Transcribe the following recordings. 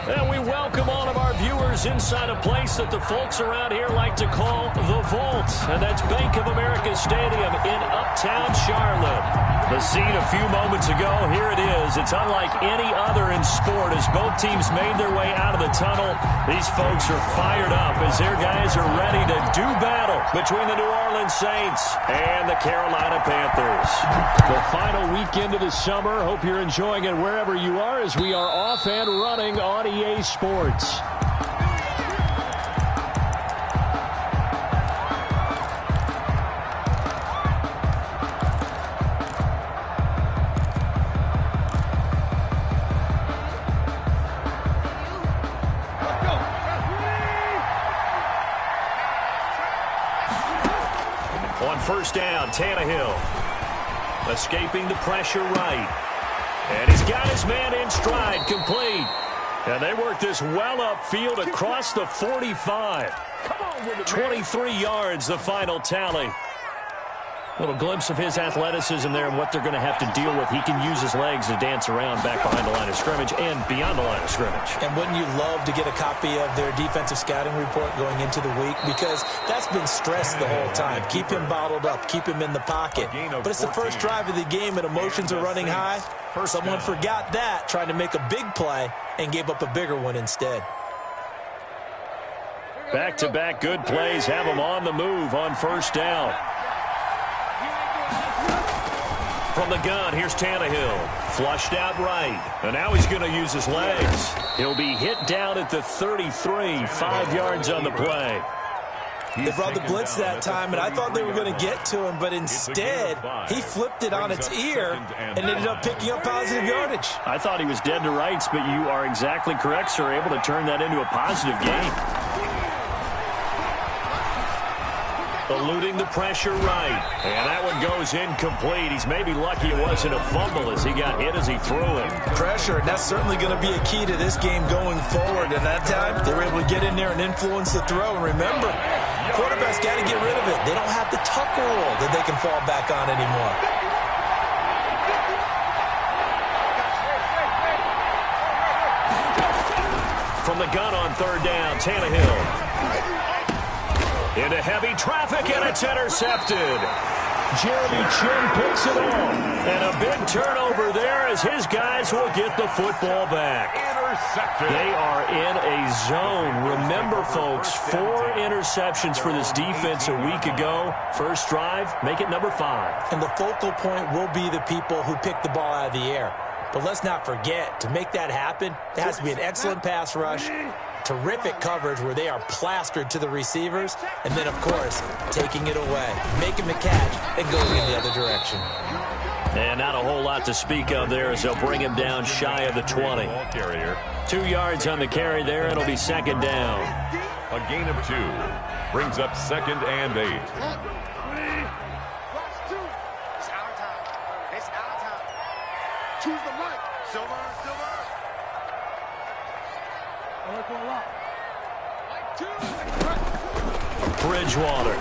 And we welcome all of our viewers inside a place that the folks around here like to call the Vault. And that's Bank of America Stadium in Uptown Charlotte. The scene a few moments ago, here it is. It's unlike any other in sport as both teams made their way out of the tunnel. These folks are fired up as their guys are ready to do battle between the New Orleans Saints and the Carolina Panthers. The final weekend of the summer. Hope you're enjoying it wherever you are as we are off and running on EA Sports. On first down, Tannehill escaping the pressure right. And he's got his man in stride, complete. And they work this well upfield across the 45. 23 yards, the final tally. Little glimpse of his athleticism there and what they're going to have to deal with. He can use his legs to dance around back behind the line of scrimmage and beyond the line of scrimmage. And wouldn't you love to get a copy of their defensive scouting report going into the week? Because that's been stressed the whole time. Keep him bottled up. Keep him in the pocket. But it's the first drive of the game and emotions are running high. Someone forgot that, trying to make a big play and gave up a bigger one instead. Back-to-back good plays have him on the move on first down. From the gun, here's Tannehill. Flushed out right. And now he's going to use his legs. He'll be hit down at the 33, 5 yards on the play. They brought the blitz that time, and I thought they were going to get to him, but instead, he flipped it on its ear and ended up picking up positive yardage. I thought he was dead to rights, but you are exactly correct, sir. Able to turn that into a positive gain. Eluding the pressure right. And that one goes incomplete. He's maybe lucky it wasn't a fumble as he got hit as he threw it. Pressure, and that's certainly going to be a key to this game going forward. And that time, they were able to get in there and influence the throw. And remember, quarterbacks got to get rid of it. They don't have the tuck rule that they can fall back on anymore. From the gun on third down, Tannehill. Into heavy traffic, and it's intercepted. Jeremy Chin picks it off. And a big turnover there as his guys will get the football back. Intercepted. They are in a zone. Remember, folks, 4 interceptions for this defense a week ago. First drive, make it number 5. And the focal point will be the people who pick the ball out of the air. But let's not forget, to make that happen, there has to be an excellent pass rush, terrific coverage where they are plastered to the receivers, and then, of course, taking it away, making the catch, and going in the other direction. And not a whole lot to speak of there as they'll bring him down shy of the 20. 2 yards on the carry there, and it'll be second down. A gain of 2 brings up second and 8. Choose the right. Silver. Bridgewater.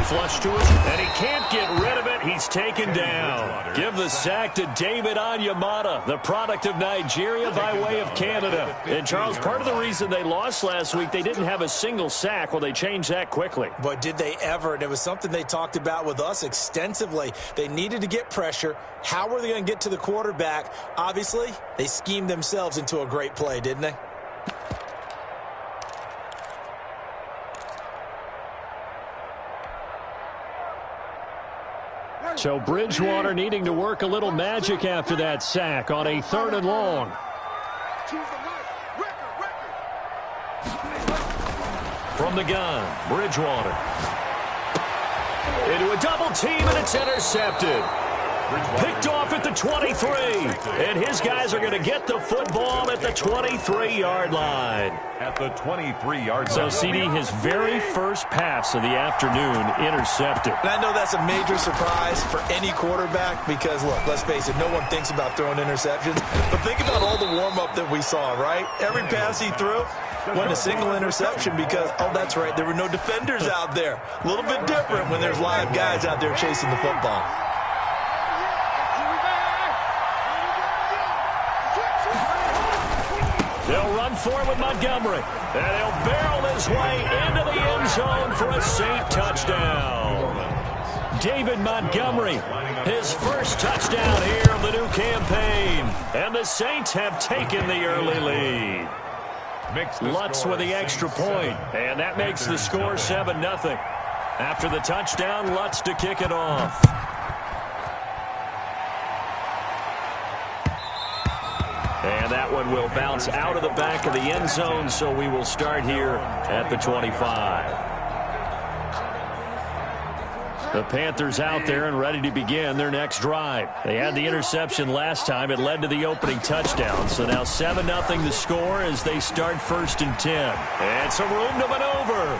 Flush to us, and he can't get rid of it. He's taken down. Give the sack to David Onyemata, the product of Nigeria by way of Canada. And, Charles, part of the reason they lost last week, they didn't have a single sack. Well, they changed that quickly. But did they ever? And it was something they talked about with us extensively. They needed to get pressure. How were they going to get to the quarterback? Obviously, they schemed themselves into a great play, didn't they? So Bridgewater needing to work a little magic after that sack on a 3rd and long. From the gun, Bridgewater. Into a double team, and it's intercepted. Picked off at the 23. And his guys are going to get the football at the 23-yard line. At the 23-yard line. So, CD, his very first pass of the afternoon intercepted. And I know that's a major surprise for any quarterback because, look, let's face it, no one thinks about throwing interceptions. But think about all the warm-up that we saw, right? Every pass he threw wasn't a single interception because, oh, that's right, there were no defenders out there. A little bit different when there's live guys out there chasing the football. They'll run for it with Montgomery. And he'll barrel his way into the end zone for a Saint touchdown. David Montgomery, his first touchdown here of the new campaign. And the Saints have taken the early lead. Lutz with the extra point, and that makes the score 7-0. After the touchdown, Lutz to kick it off. And that one will bounce out of the back of the end zone, so we will start here at the 25. The Panthers out there and ready to begin their next drive. They had the interception last time. It led to the opening touchdown. So now 7-0 the score as they start 1st and 10. And some room to maneuver.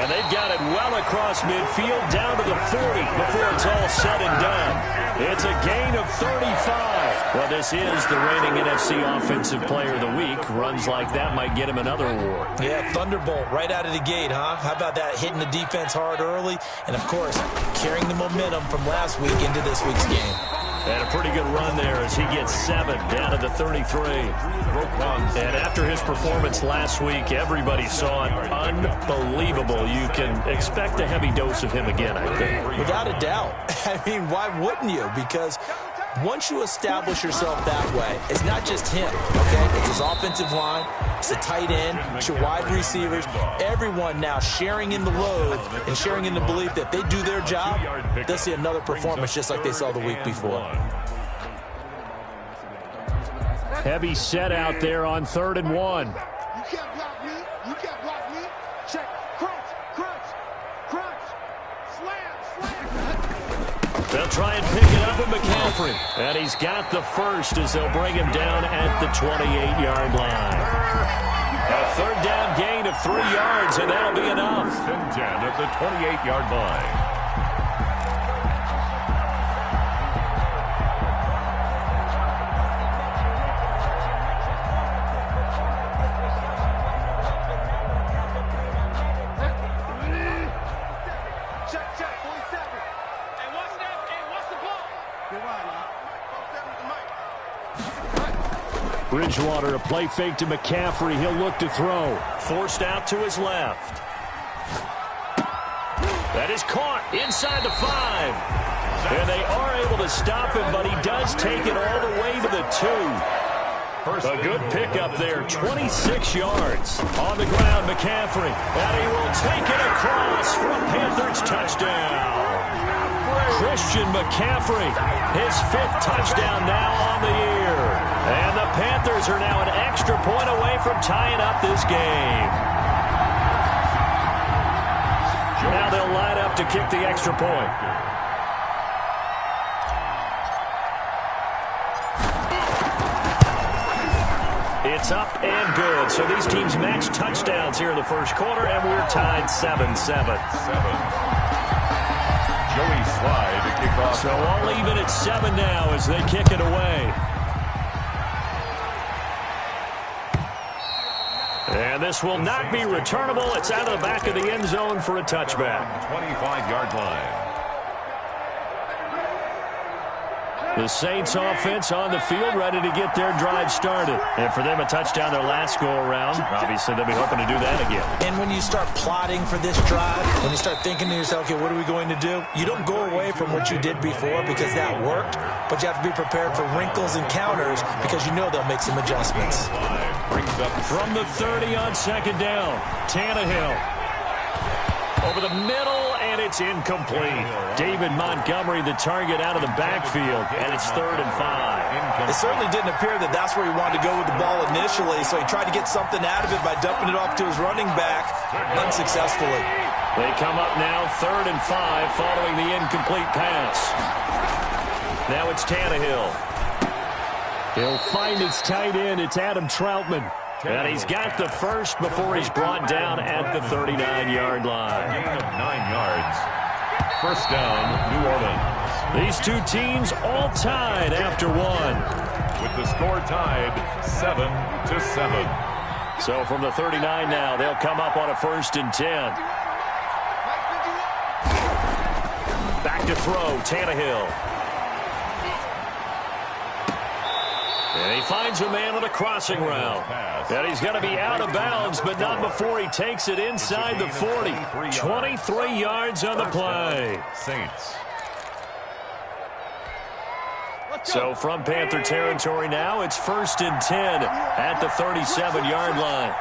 And they've got it well across midfield down to the 40 before it's all said and done. It's a gain of 35. Well, this is the reigning NFC Offensive Player of the Week. Runs like that might get him another award. Yeah, thunderbolt right out of the gate, huh? How about that, hitting the defense hard early? And, of course, carrying the momentum from last week into this week's game. And a pretty good run there as he gets 7 down to the 33. And after his performance last week, everybody saw it. Unbelievable. You can expect a heavy dose of him again, I think. Without a doubt. I mean, why wouldn't you? Because once you establish yourself that way, it's not just him, okay? It's his offensive line, it's the tight end, it's your wide receivers, everyone now sharing in the load and sharing in the belief that they do their job, they'll see another performance just like they saw the week before. Heavy set out there on 3rd and 1. You can't block me. You can't block me. Check. Crunch. Crunch. Crunch. Slam. Slam. They'll try and pick it up with McCaffrey. And he's got the first as they'll bring him down at the 28-yard line. A 3rd down gain of 3 yards, and that'll be enough. 10 at the 28-yard line. Bridgewater, a play fake to McCaffrey. He'll look to throw. Forced out to his left. That is caught inside the 5. And they are able to stop him, but he does take it all the way to the 2. A good pickup there, 26 yards. On the ground, McCaffrey. And he will take it across for a Panthers touchdown. Christian McCaffrey, his 5th touchdown now on the year. And the Panthers are now an extra point away from tying up this game. Now they'll line up to kick the extra point. It's up and good. So these teams match touchdowns here in the first quarter, and we're tied 7-7. Joey Slye to kick off. So all even at 7 now as they kick it away. And this will not be returnable. It's out of the back of the end zone for a touchback. 25-yard line. The Saints offense on the field ready to get their drive started. And for them, a touchdown their last go-around. Obviously, they'll be hoping to do that again. And when you start plotting for this drive, when you start thinking to yourself, okay, what are we going to do? You don't go away from what you did before because that worked, but you have to be prepared for wrinkles and counters because you know they'll make some adjustments. From the 30 on 2nd down, Tannehill. Over the middle, and it's incomplete. David Montgomery, the target out of the backfield, and it's 3rd and 5. It certainly didn't appear that that's where he wanted to go with the ball initially, so he tried to get something out of it by dumping it off to his running back unsuccessfully. They come up now 3rd and 5 following the incomplete pass. Now it's Tannehill. He'll find his tight end. It's Adam Troutman. And he's got the first before he's brought down at the 39-yard line. Gain of 9 yards. First down, New Orleans. These two teams all tied after 1. With the score tied 7-7. So from the 39 now, they'll come up on a 1st and 10. Back to throw, Tannehill. And he finds a man on a crossing route. And he's going to be out of bounds, but not before he takes it inside the 40. 23 yards on the play. Saints. So from Panther territory now, it's 1st and 10 at the 37-yard line.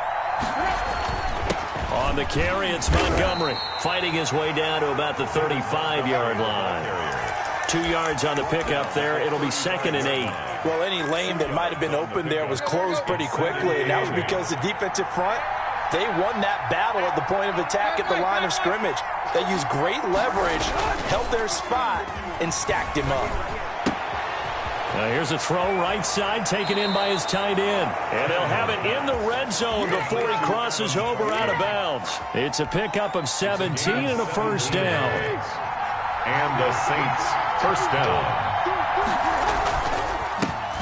On the carry, it's Montgomery fighting his way down to about the 35-yard line. 2 yards on the pickup there. It'll be 2nd and 8. Well, any lane that might have been open there was closed pretty quickly, and that was because the defensive front, they won that battle at the point of attack at the line of scrimmage. They used great leverage, held their spot, and stacked him up. Now here's a throw right side taken in by his tight end. And he'll have it in the red zone before he crosses over out of bounds. It's a pickup of 17 and a first down. And the Saints first down.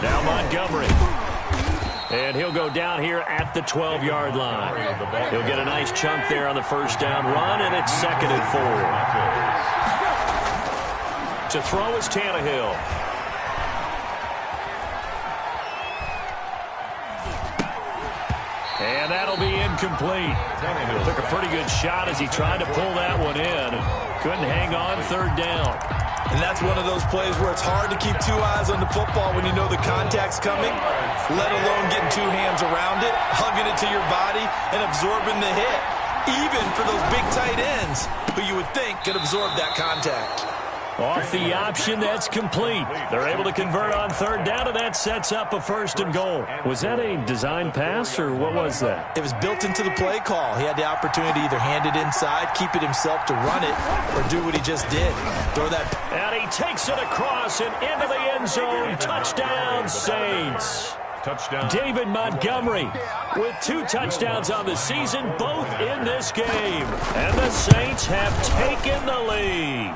Now Montgomery. And he'll go down here at the 12-yard line. He'll get a nice chunk there on the first down run, and it's 2nd and 4. To throw is Tannehill. And that'll be incomplete. Took a pretty good shot as he tried to pull that one in. Couldn't hang on, 3rd down. And that's one of those plays where it's hard to keep 2 eyes on the football when you know the contact's coming, let alone getting 2 hands around it, hugging it to your body, and absorbing the hit. Even for those big tight ends who you would think could absorb that contact. Off the option, that's complete. They're able to convert on 3rd down, and that sets up a 1st and goal. Was that a design pass, or what was that? It was built into the play call. He had the opportunity to either hand it inside, keep it himself to run it, or do what he just did. Throw that. And he takes it across and into the end zone. Touchdown, Saints. Touchdown. David Montgomery with 2 touchdowns on the season, both in this game. And the Saints have taken the lead.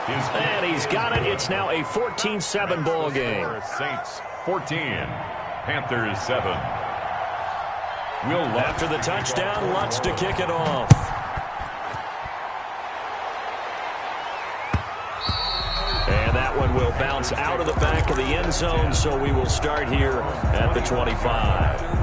And he's got it. It's now a 14-7 ball game. Saints 14, Panthers 7. After the touchdown, Lutz to kick it off. And that one will bounce out of the back of the end zone, so we will start here at the 25.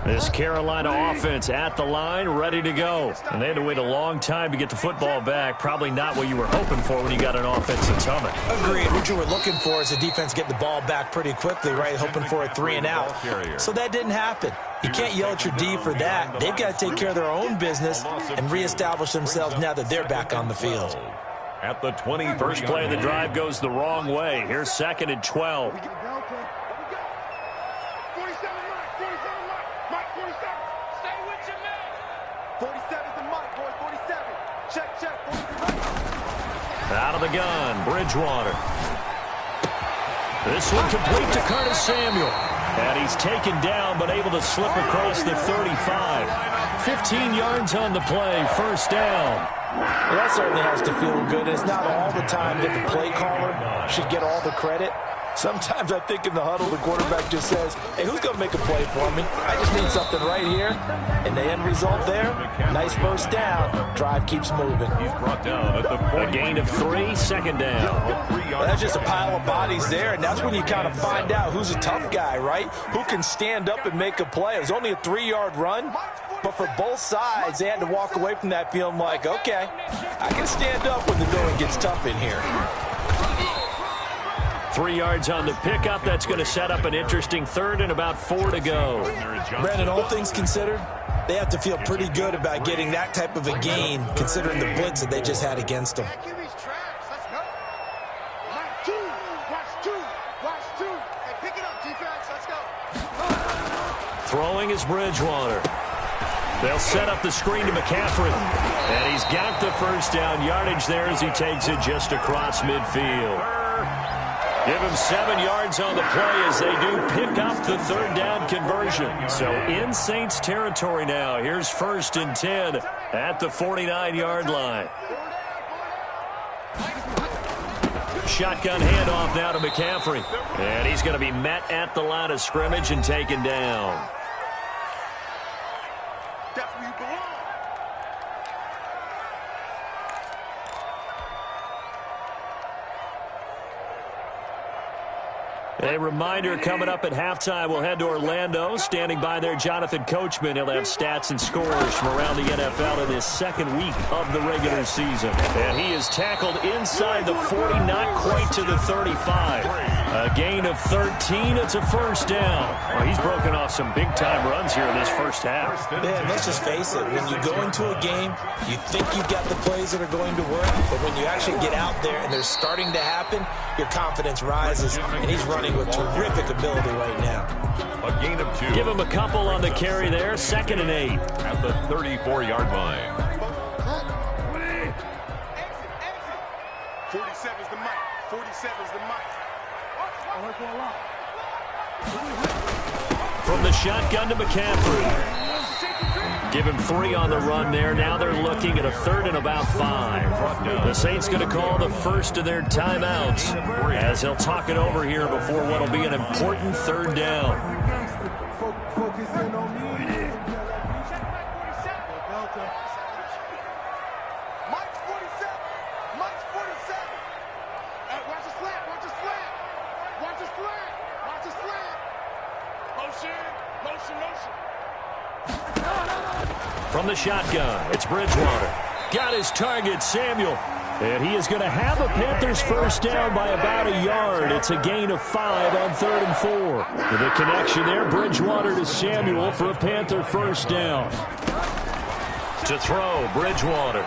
This Carolina offense at the line, ready to go. And they had to wait a long time to get the football back. Probably not what you were hoping for when you got an offense that's humming. Agreed. What you were looking for is the defense get the ball back pretty quickly, right? Hoping for a 3 and out. So that didn't happen. You can't yell at your D for that. They've got to take care of their own business and reestablish themselves now that they're back on the field. At the 20. First play of the drive goes the wrong way. Here's 2nd and 12. Out of the gun, Bridgewater. This one complete to Curtis Samuel. And he's taken down, but able to slip across the 35. 15 yards on the play, first down. Well, that certainly has to feel good. It's not all the time that the play caller should get all the credit. Sometimes I think in the huddle, the quarterback just says, hey, who's going to make a play for me? I just need something right here. And the end result there, nice first down. Drive keeps moving. He's brought down at the A gain of 3, 2nd down. Well, that's just a pile of bodies there, and that's when you kind of find out who's a tough guy, right? Who can stand up and make a play. It was only a 3-yard run, but for both sides, they had to walk away from that feeling like, okay, I can stand up when the going gets tough in here. 3 yards on the pickup. That's going to set up an interesting 3rd and about 4 to go. Brandon, all things considered, they have to feel pretty good about getting that type of a gain, considering the blitz that they just had against them. Throwing is Bridgewater. They'll set up the screen to McCaffrey. And he's got the first down yardage there as he takes it just across midfield. Give him 7 yards on the play as they do pick up the 3rd down conversion. So in Saints territory now. Here's 1st and 10 at the 49-yard line. Shotgun handoff now to McCaffrey. And he's going to be met at the line of scrimmage and taken down. A reminder coming up at halftime, we'll head to Orlando. Standing by there, Jonathan Coachman. He'll have stats and scores from around the NFL in his second week of the regular season. And he is tackled inside the 40, not quite to the 35. A gain of 13. It's a first down. Well, he's broken off some big-time runs here in this first half. Man, let's just face it. When you go into a game, you think you've got the plays that are going to work, but when you actually get out there and they're starting to happen, your confidence rises, and he's running with terrific ability right now. A gain of 2. Give him a couple on the carry there. 2nd and 8. At the 34-yard line. 47's the mic. 47's the mic. From the shotgun to McCaffrey. Give him 3 on the run there. Now they're looking at a 3rd and about 5. The Saints going to call the first of their timeouts as he'll talk it over here before what will be an important 3rd down. Mike's 47. Mike's 47. Hey, watch the slant. Watch the slant. Watch the slant. Watch the slant. Motion. Motion. Motion. From the shotgun, it's Bridgewater. Got his target, Samuel. And he is going to have a Panthers first down by about a yard. It's a gain of 5 on 3rd and 4. With a connection there, Bridgewater to Samuel for a Panther first down. To throw, Bridgewater.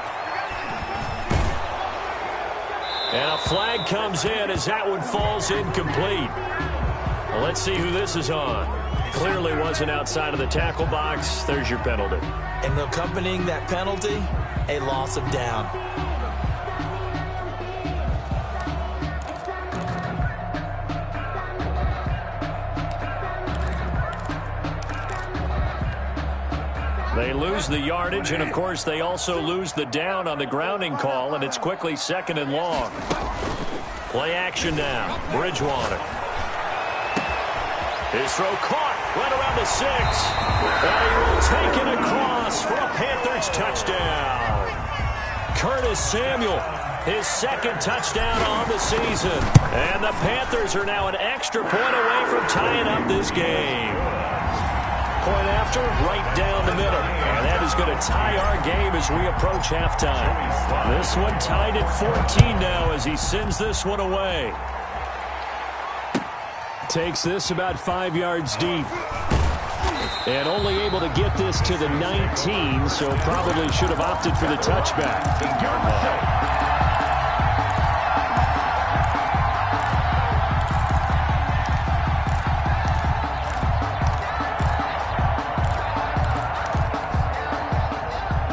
And a flag comes in as that one falls incomplete. Well, let's see who this is on. Clearly wasn't outside of the tackle box. There's your penalty. And accompanying that penalty, a loss of down. They lose the yardage, and of course they also lose the down on the grounding call, and it's quickly 2nd and long. Play action now. Bridgewater. His throw caught right around the 6. And he will take it across for a Panthers touchdown. Curtis Samuel, his 2nd touchdown on the season. And the Panthers are now an extra point away from tying up this game. Point after, right down the middle. And that is going to tie our game as we approach halftime. This one tied at 14 now as he sends this one away. Takes this about 5 yards deep. And only able to get this to the 19, so probably should have opted for the touchback.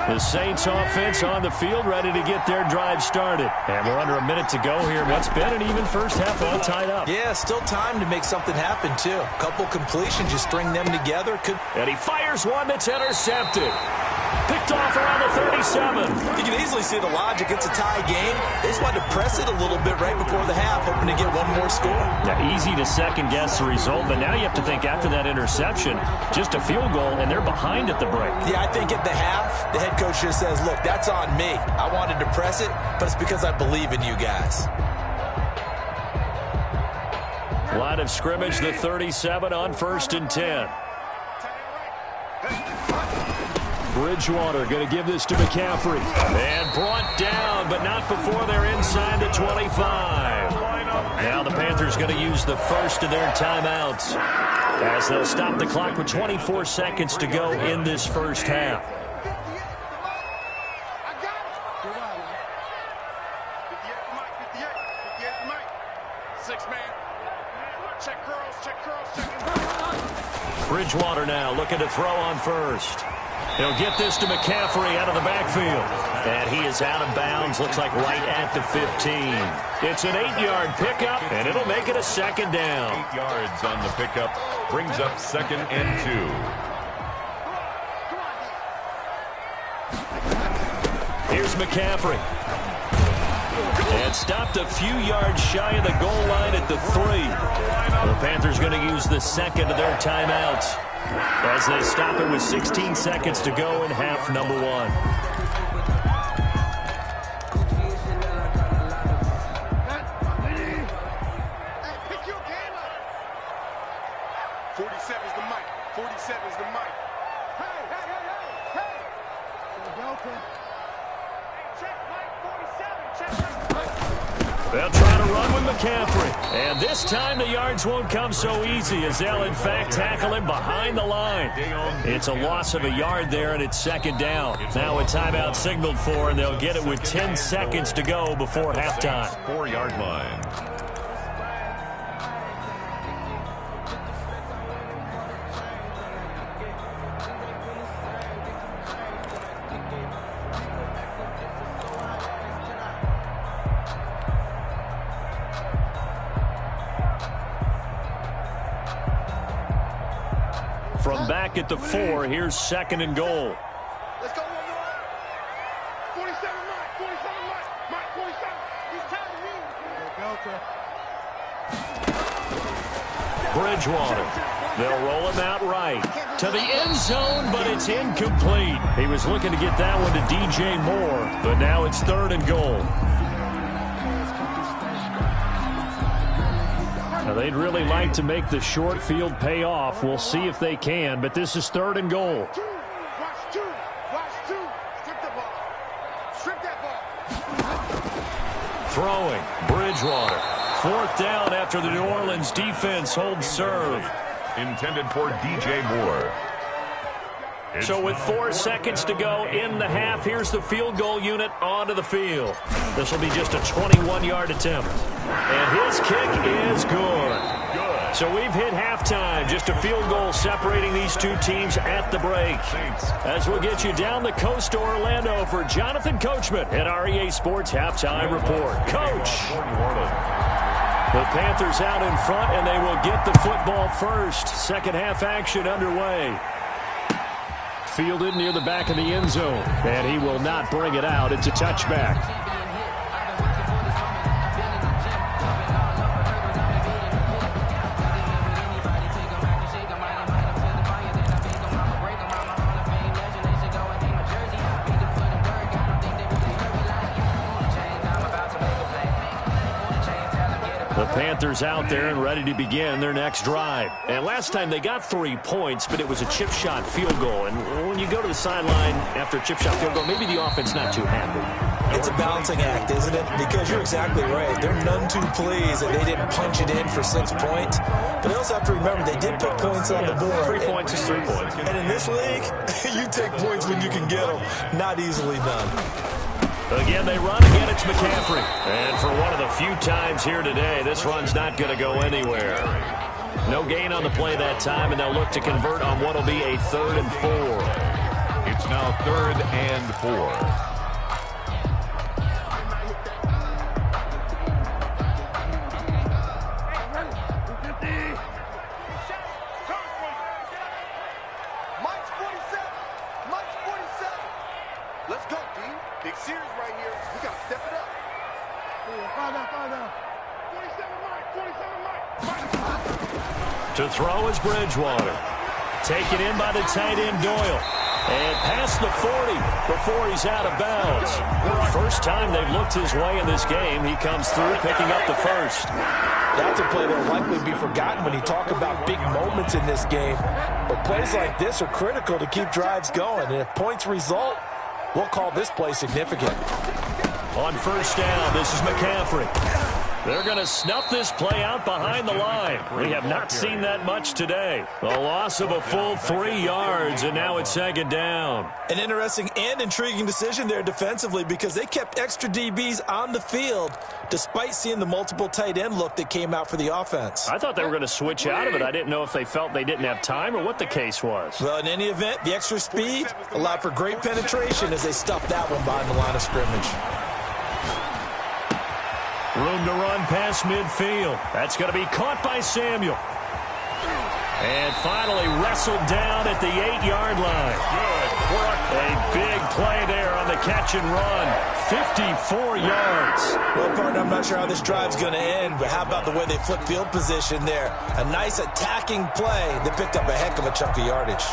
The Saints offense on the field, ready to get their drive started. And we're under a minute to go here. What's been an even first half, all tied up. Yeah, still time to make something happen, too. A couple completions, you string them together. And he fires one that's intercepted. Picked off around the 37. You can easily see the logic. It's a tie game. They just wanted to press it a little bit right before the half, hoping to get one more score. Yeah, easy to second-guess the result, but now you have to think after that interception, just a field goal, and they're behind at the break. Yeah, I think at the half, the head coach just says, look, that's on me. I wanted to press it, but it's because I believe in you guys. Line of scrimmage, the 37 on 1st and 10. Bridgewater going to give this to McCaffrey. And brought down, but not before they're inside the 25. Now the Panthers going to use the first of their timeouts as they'll stop the clock with 24 seconds to go in this first half. Bridgewater now looking to throw on first. He'll get this to McCaffrey out of the backfield. And he is out of bounds, looks like right at the 15. It's an 8-yard pickup, and it'll make it a 2nd down. 8 yards on the pickup brings up 2nd and 2. Here's McCaffrey. And stopped a few yards shy of the goal line at the 3. The Panthers going to use the 2nd of their timeouts as they stop it with 16 seconds to go in half number 1. They'll try to run with McCaffrey. And this time the yards won't come so easy as they'll, in fact, tackle him behind the line. It's a loss of a yard there, and it's second down. Now a timeout signaled for, and they'll get it with 10 seconds to go before halftime. 4-yard line. From back at the 4, here's second and goal. Let's go one more. 47 Mike. 47 Mike. Mike 47. He's tired of me. Bridgewater. They'll roll him out right to the end zone, but it's incomplete. He was looking to get that one to DJ Moore, but now it's third and goal. Now, they'd really like to make the short field pay off. We'll see if they can, but this is third and goal. Watch two. Strip the ball. Strip that ball. Throwing. Bridgewater. Fourth down after the New Orleans defense holds serve. Intended for DJ Moore. So with 4 seconds to go in the half, here's the field goal unit onto the field. This will be just a 21-yard attempt. And his kick is good. So we've hit halftime. Just a field goal separating these two teams at the break. As we'll get you down the coast to Orlando for Jonathan Coachman at our EA Sports Halftime Report. Coach! The Panthers out in front, and they will get the football first. Second half action underway. Fielded near the back of the end zone, and he will not bring it out. It's a touchback. The Panthers out there and ready to begin their next drive. And last time they got 3 points, but it was a chip shot field goal. And when you go to the sideline after a chip shot field goal, maybe the offense not too happy. It's a balancing act, isn't it? Because you're exactly right. They're none too pleased that they didn't punch it in for 6 points. But they also have to remember they did put points on the board. 3 points is 3 points. And in this league, you take points when you can get them. Not easily done. Again, they run. Again, it's McCaffrey. And for one of the few times here today, this run's not going to go anywhere. No gain on the play that time, and they'll look to convert on what will be a 3rd and 4. It's now 3rd and 4. Let's go, D. Big series right here. We got to step it up. Find out. 47 Mike. To throw is Bridgewater. Taken in by the tight end Doyle. And past the 40 before he's out of bounds. First time they've looked his way in this game. He comes through picking up the first. That's a play that will likely be forgotten when you talk about big moments in this game. But plays like this are critical to keep drives going. And if points result, we'll call this play significant. On first down, this is McCaffrey. They're going to snuff this play out behind the line. We have not seen that much today. A loss of a full 3 yards, and now it's second down. An interesting and intriguing decision there defensively because they kept extra DBs on the field despite seeing the multiple tight end look that came out for the offense. I thought they were going to switch out of it. I didn't know if they felt they didn't have time or what the case was. Well, in any event, the extra speed allowed for great penetration as they stuffed that one behind the line of scrimmage. Room to run past midfield. That's going to be caught by Samuel. And finally wrestled down at the 8-yard line. A big play there on the catch and run. 54 yards. Well, partner, I'm not sure how this drive's going to end, but how about the way they flipped field position there? A nice attacking play that picked up a heck of a chunk of yardage.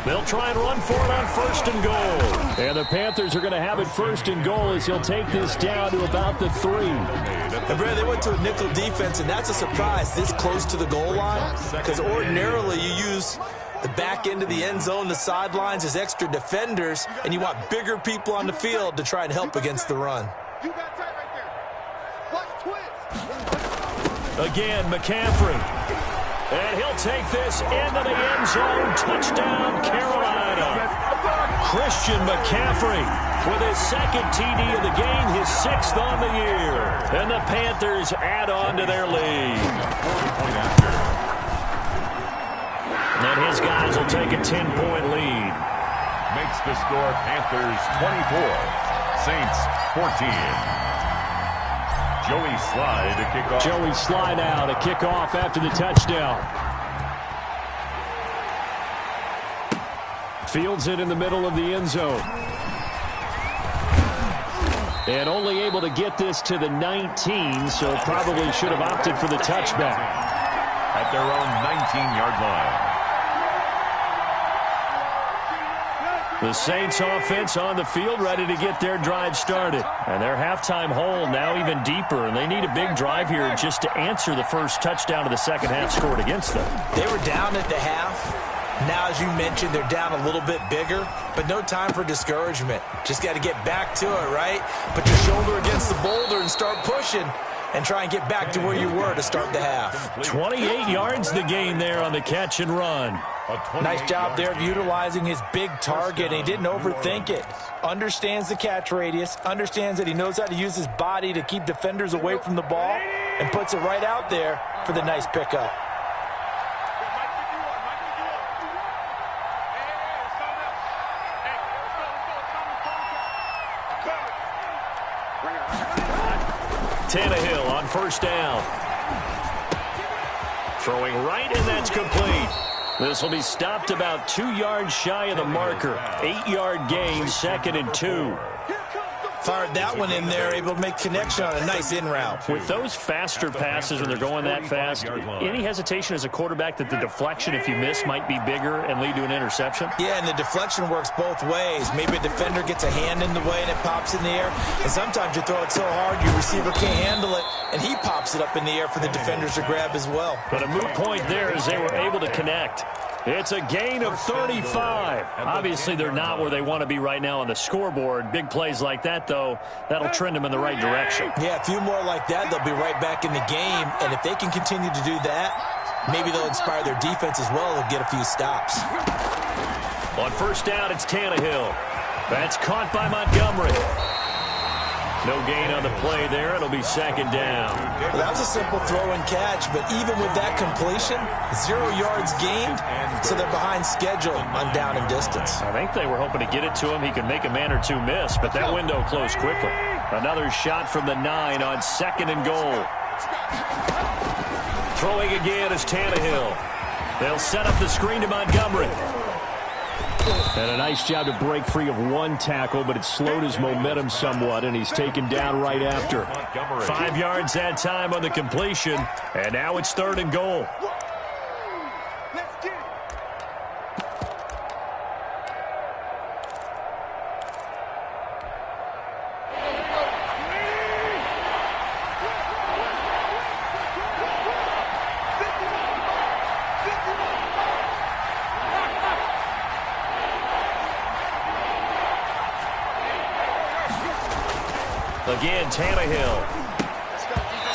They'll try and run for it on first and goal. And the Panthers are going to have it first and goal as he'll take this down to about the 3. And Brad, they went to a nickel defense, and that's a surprise this close to the goal line because ordinarily you use The back end of the end zone, the sidelines is extra defenders, and you want bigger people on the field to try and help against the run. You got tight right there. Watch twist. Again, McCaffrey. And he'll take this into the end zone. Touchdown, Carolina. Christian McCaffrey with his second TD of the game, his 6th on the year. And the Panthers add on to their lead. And his guys will take a 10-point lead. Makes the score Panthers 24, Saints 14. Joey Slye to kick off. Joey Slye now to kick off after the touchdown. Fields it in the middle of the end zone. And only able to get this to the 19, so probably should have opted for the touchback. At their own 19-yard line. The Saints offense on the field ready to get their drive started. And their halftime hole now even deeper, and they need a big drive here just to answer the first touchdown of the second half scored against them. They were down at the half. Now, as you mentioned, they're down a little bit bigger, but no time for discouragement. Just got to get back to it, right? Put your shoulder against the boulder and start pushing and try and get back to where you were to start the half. 28 yards the gain there on the catch and run. Nice job there of utilizing his big target. He didn't overthink it. Understands the catch radius, understands that he knows how to use his body to keep defenders away from the ball, and puts it right out there for the nice pickup. Tannehill on first down. Throwing right, and that's complete. This will be stopped about 2 yards shy of the marker. 8-yard gain, 2nd and 2. Fired that one in there, able to make connection on a nice in route. With those faster passes when they're going that fast, any hesitation as a quarterback that the deflection, if you miss, might be bigger and lead to an interception? Yeah, and the deflection works both ways. Maybe a defender gets a hand in the way and it pops in the air. And sometimes you throw it so hard your receiver can't handle it, and he pops it up in the air for the defenders to grab as well. But a moot point there as they were able to connect. It's a gain of 35. Obviously, they're not where they want to be right now on the scoreboard. Big plays like that, though, that'll trend them in the right direction. Yeah, a few more like that, they'll be right back in the game. And if they can continue to do that, maybe they'll inspire their defense as well. They'll get a few stops. On first down, it's Tannehill. That's caught by Montgomery. No gain on the play there. It'll be 2nd down. Well, that was a simple throw and catch, but even with that completion, 0 yards gained, so they're behind schedule on down and distance. I think they were hoping to get it to him. He could make a man or two miss, but that window closed quickly. Another shot from the 9 on 2nd and goal. Throwing again is Tannehill. They'll set up the screen to Montgomery. And a nice job to break free of one tackle, but it slowed his momentum somewhat, and he's taken down right after. 5 yards that time on the completion, and now it's 3rd and goal. Let's get it. Again, Tannehill.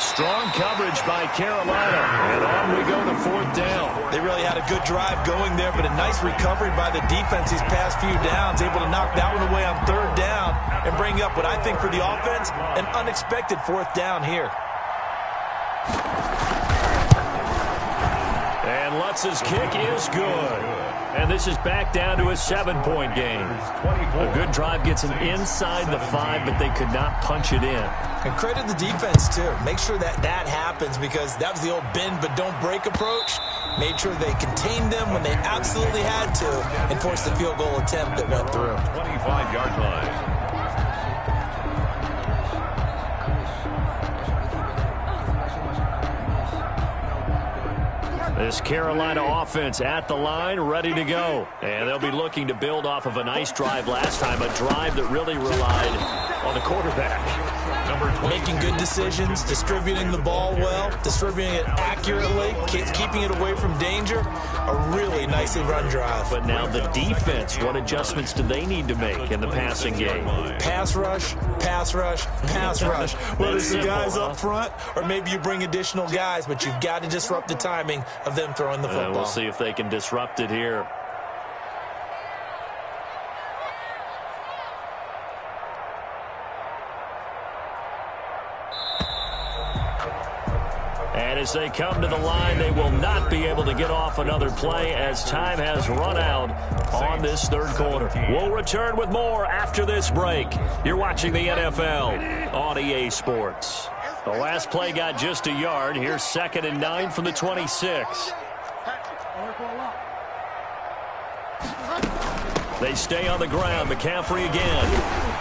Strong coverage by Carolina. And on we go to 4th down. They really had a good drive going there, but a nice recovery by the defense these past few downs, able to knock that one away on 3rd down and bring up what I think for the offense, an unexpected 4th down here. And Lutz's kick is good. And this is back down to a 7-point game. A good drive gets them inside the 5, but they could not punch it in. And credit the defense, too. Make sure that happens, because that was the old bend but don't break approach. Made sure they contained them when they absolutely had to and forced the field goal attempt that went through. 25-yard line. This Carolina offense at the line, ready to go. And they'll be looking to build off of a nice drive last time, a drive that really relied on the quarterback. Making good decisions, distributing the ball well, distributing it accurately, keeping it away from danger. A really nicely run drive. But now the defense, what adjustments do they need to make in the passing game? Pass rush, pass rush, pass rush. Whether it's the guys up front or maybe you bring additional guys, but you've got to disrupt the timing of them throwing the football. We'll see if they can disrupt it here. And as they come to the line, they will not be able to get off another play as time has run out on this third quarter. We'll return with more after this break. You're watching the NFL on EA Sports. The last play got just a yard. Here's 2nd and 9 from the 26. They stay on the ground. McCaffrey again.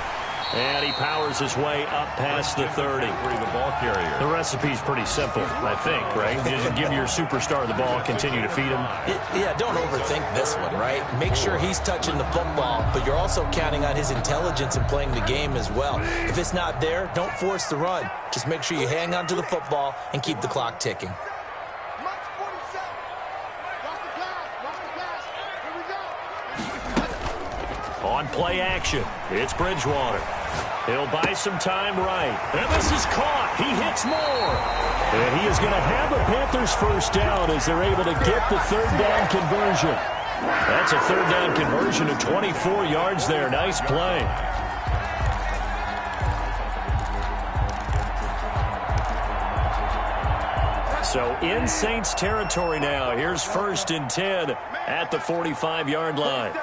And he powers his way up past the 30. The ball carrier. The recipe's pretty simple, I think, right? Just give your superstar the ball, continue to feed him. Yeah, don't overthink this one, right? Make sure he's touching the football, but you're also counting on his intelligence in playing the game as well. If it's not there, don't force the run. Just make sure you hang on to the football and keep the clock ticking. On play action, it's Bridgewater. He'll buy some time right. And this is caught. He hits more. And he is going to have a Panthers first down as they're able to get the third down conversion. That's a third down conversion of 24 yards there. Nice play. So in Saints territory now. Here's 1st and 10 at the 45-yard line.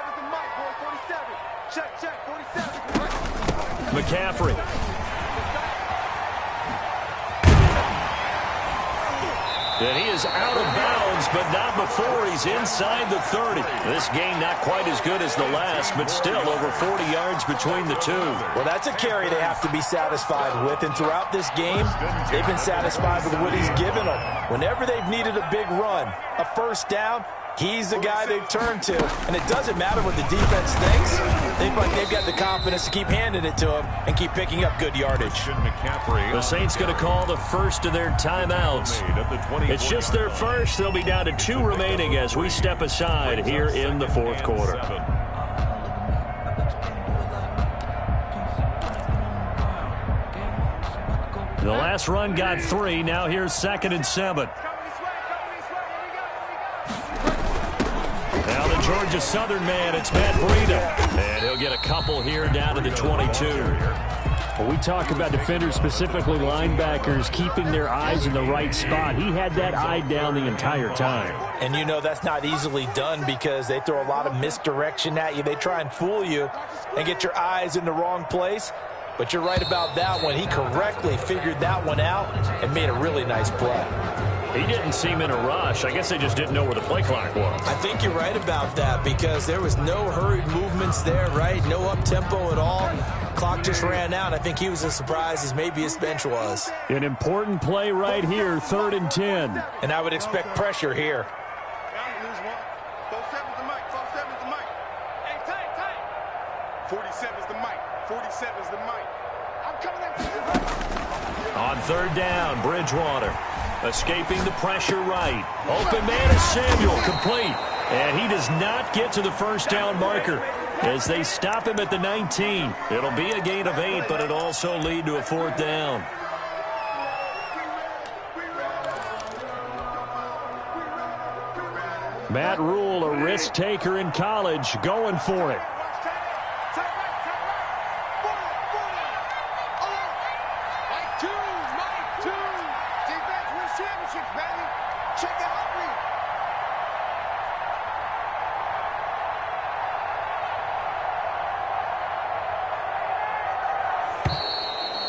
McCaffrey. And he is out of bounds, but not before he's inside the 30. This game not quite as good as the last, but still over 40 yards between the two. Well, that's a carry they have to be satisfied with, and throughout this game, they've been satisfied with what he's given them. Whenever they've needed a big run, a first down, he's the guy they've turned to, and it doesn't matter what the defense thinks. They've got the confidence to keep handing it to him and keep picking up good yardage. The Saints going to call the first of their timeouts. It's just their first. They'll be down to 2 remaining as we step aside here in the fourth quarter. The last run got 3. Now here's 2nd and 7. Now the Georgia Southern man, it's Matt Breida. And he'll get a couple here down to the 22. Well, we talk about defenders, specifically linebackers, keeping their eyes in the right spot. He had that eye down the entire time. And you know that's not easily done because they throw a lot of misdirection at you. They try and fool you and get your eyes in the wrong place. But you're right about that one. He correctly figured that one out and made a really nice play. He didn't seem in a rush. I guess they just didn't know where the play clock was. I think you're right about that because there was no hurried movements there, right? No up-tempo at all. Clock just ran out. I think he was as surprised as maybe his bench was. An important play right here, 3rd and 10. And I would expect pressure here. 47's the mic. 47's the mic. I'm coming at you. On 3rd down, Bridgewater escaping the pressure right. Open man is Samuel, complete. And he does not get to the first down marker as they stop him at the 19. It'll be a gain of 8, but it'll also lead to a 4th down. Matt Rule, a risk taker in college, going for it.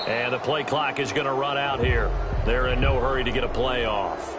And the play clock is going to run out here. They're in no hurry to get a play off.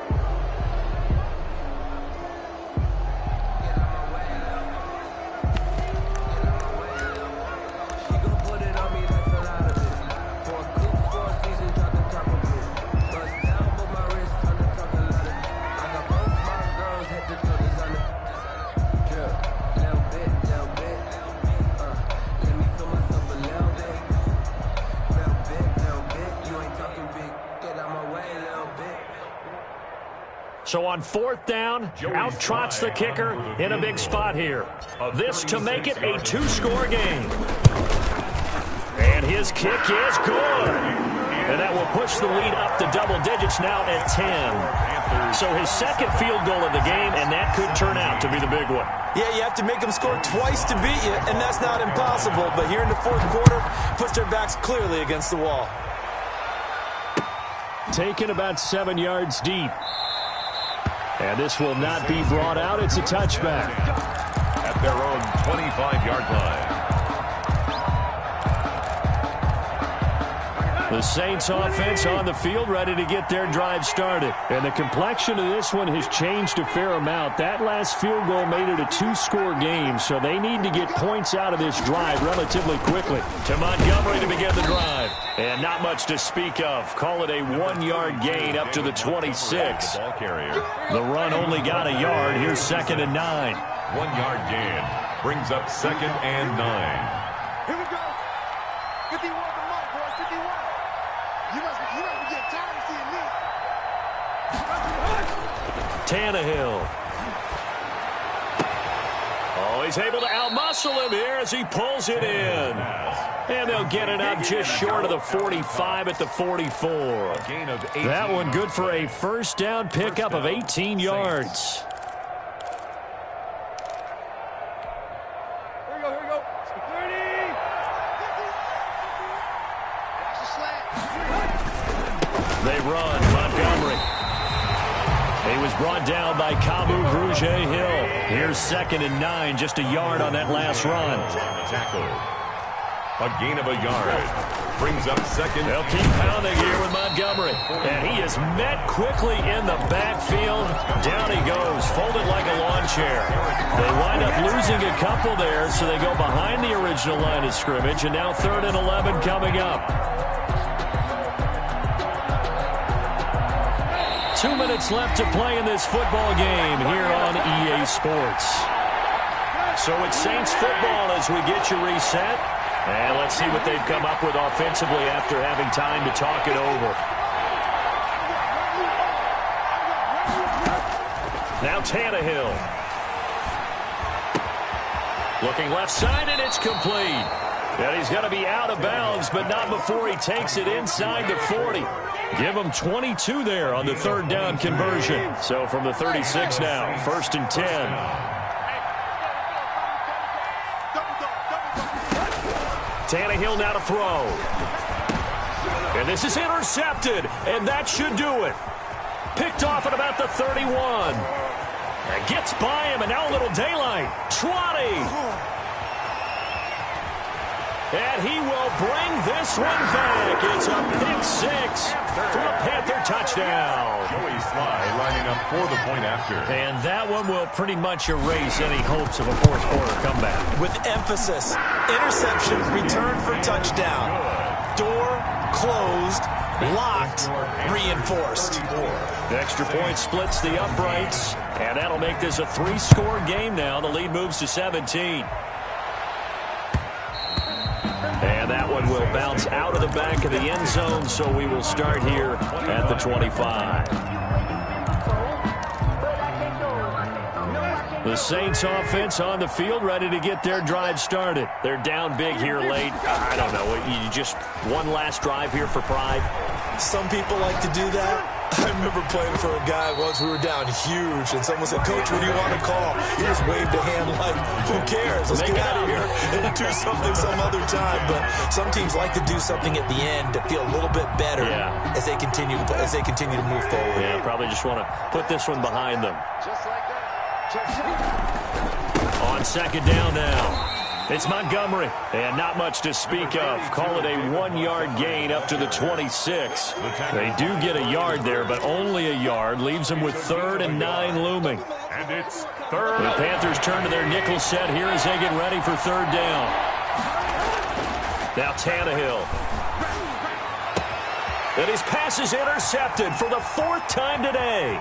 So on 4th down, out trots the kicker in a big spot here. This to make it a 2-score game. And his kick is good. And that will push the lead up to double digits now at 10. So his second field goal of the game, and that could turn out to be the big one. Yeah, you have to make them score twice to beat you, and that's not impossible. But here in the 4th quarter, puts their backs clearly against the wall. Taken about 7 yards deep. And this will not be brought out. It's a touchback. At their own 25-yard line. The Saints offense on the field, ready to get their drive started. And the complexion of this one has changed a fair amount. That last field goal made it a 2-score game, so they need to get points out of this drive relatively quickly. To Montgomery to begin the drive. And not much to speak of. Call it a 1-yard gain up to the 26. The ball carrier. The run only got a yard. Here's 2nd and 9. 1-yard gain brings up 2nd and 9. Here we go. 51 the mark, boys. 51. You must be getting tired of seeing me. Tannehill. Oh, he's able to outmuscle him here as he pulls it in. And they'll get it up just short of the 45 at the 44. Gain of 18. That one good for a first down pickup of 18 yards. Here we go. 30. They run. Montgomery. He was brought down by Kamu Grugier-Hill. Here's 2nd and 9, just a yard on that last run. Tackle. A gain of a yard. Brings up 2nd. They'll keep pounding here with Montgomery. And he is met quickly in the backfield. Down he goes, folded like a lawn chair. They wind up losing a couple there, so they go behind the original line of scrimmage. And now 3rd and 11 coming up. 2 minutes left to play in this football game here on EA Sports. So it's Saints football as we get you reset. And let's see what they've come up with offensively after having time to talk it over. Now Tannehill. Looking left side, and it's complete. And he's going to be out of bounds, but not before he takes it inside the 40. Give him 22 there on the 3rd down conversion. So from the 36 now, 1st and 10. Tannehill now to throw. And this is intercepted, and that should do it. Picked off at about the 31. And gets by him, and now a little daylight. Trotty. And he will bring this one back. It's a pick 6 for a Panther touchdown. Joey Sly lining up for the point after. And that one will pretty much erase any hopes of a 4th quarter comeback. With emphasis, interception, return for touchdown. Door closed, locked, reinforced. The extra point splits the uprights, and that'll make this a 3-score game now. The lead moves to 17. And that one will bounce out of the back of the end zone, so we will start here at the 25. The Saints offense on the field, ready to get their drive started. They're down big here late. I don't know, you just one last drive here for pride? Some people like to do that. I remember playing for a guy once. We were down huge, and someone said, "Coach, what do you want to call?" He just waved a hand like, "Who cares? Let's get out of here and do something some other time." But some teams like to do something at the end to feel a little bit better as they continue to move forward. Yeah, probably just want to put this one behind them. Just like that. On 2nd down now. It's Montgomery, and not much to speak of. Call it a 1-yard gain up to the 26. They do get a yard there, but only a yard. Leaves them with 3rd and 9 looming. And it's 3rd. The Panthers turn to their nickel set here as they get ready for 3rd down. Now Tannehill. And his pass is intercepted for the 4th time today.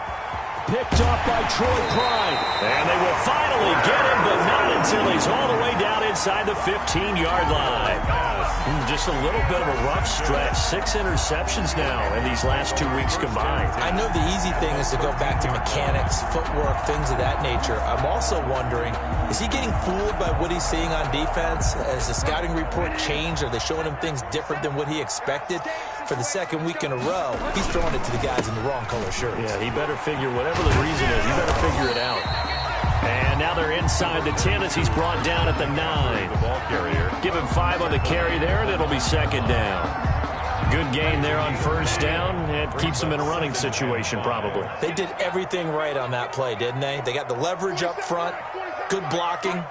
Picked off by Troy Pride. And they will finally get him, but not until he's all the way down inside the 15-yard line. Just a little bit of a rough stretch. 6 interceptions now in these last 2 weeks combined. I know the easy thing is to go back to mechanics, footwork, things of that nature. I'm also wondering, is he getting fooled by what he's seeing on defense? Has the scouting report changed? Are they showing him things different than what he expected? For the second week in a row, he's throwing it to the guys in the wrong color shirts. Yeah, he better figure, whatever the reason is, he better figure it out. And now they're inside the 10 as he's brought down at the 9. The ball carrier. Give him 5 on the carry there, and it'll be second down. Good gain there on first down. It keeps them in a running situation, probably. They did everything right on that play, didn't they? They got the leverage up front, good blocking,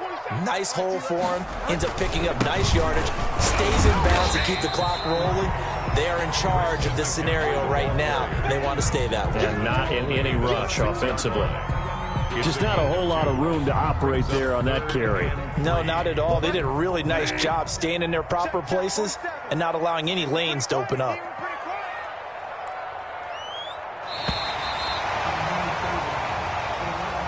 nice hole for him, ends up picking up nice yardage, stays in bounds to keep the clock rolling. They are in charge of this scenario right now. They want to stay that way. And not in any rush offensively. Just not a whole lot of room to operate there on that carry. No, not at all. They did a really nice job staying in their proper places and not allowing any lanes to open up.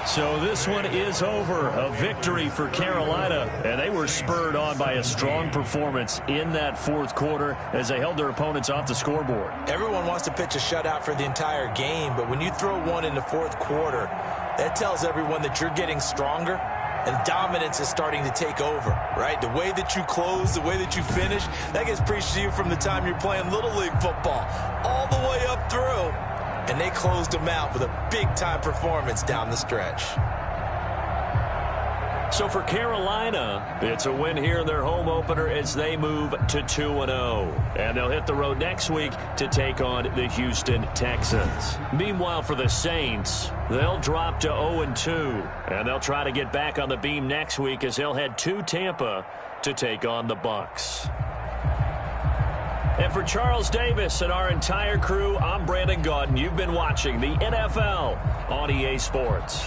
So this one is over. A victory for Carolina, and they were spurred on by a strong performance in that fourth quarter as they held their opponents off the scoreboard. Everyone wants to pitch a shutout for the entire game, but when you throw one in the fourth quarter, that tells everyone that you're getting stronger and dominance is starting to take over, right? The way that you close, the way that you finish, that gets preached to you from the time you're playing Little League football all the way up through. And they closed them out with a big-time performance down the stretch. So for Carolina, it's a win here in their home opener as they move to 2-0. And they'll hit the road next week to take on the Houston Texans. Meanwhile, for the Saints, they'll drop to 0-2. And they'll try to get back on the beam next week as they'll head to Tampa to take on the Bucs. And for Charles Davis and our entire crew, I'm Brandon Gaudin. You've been watching the NFL on EA Sports.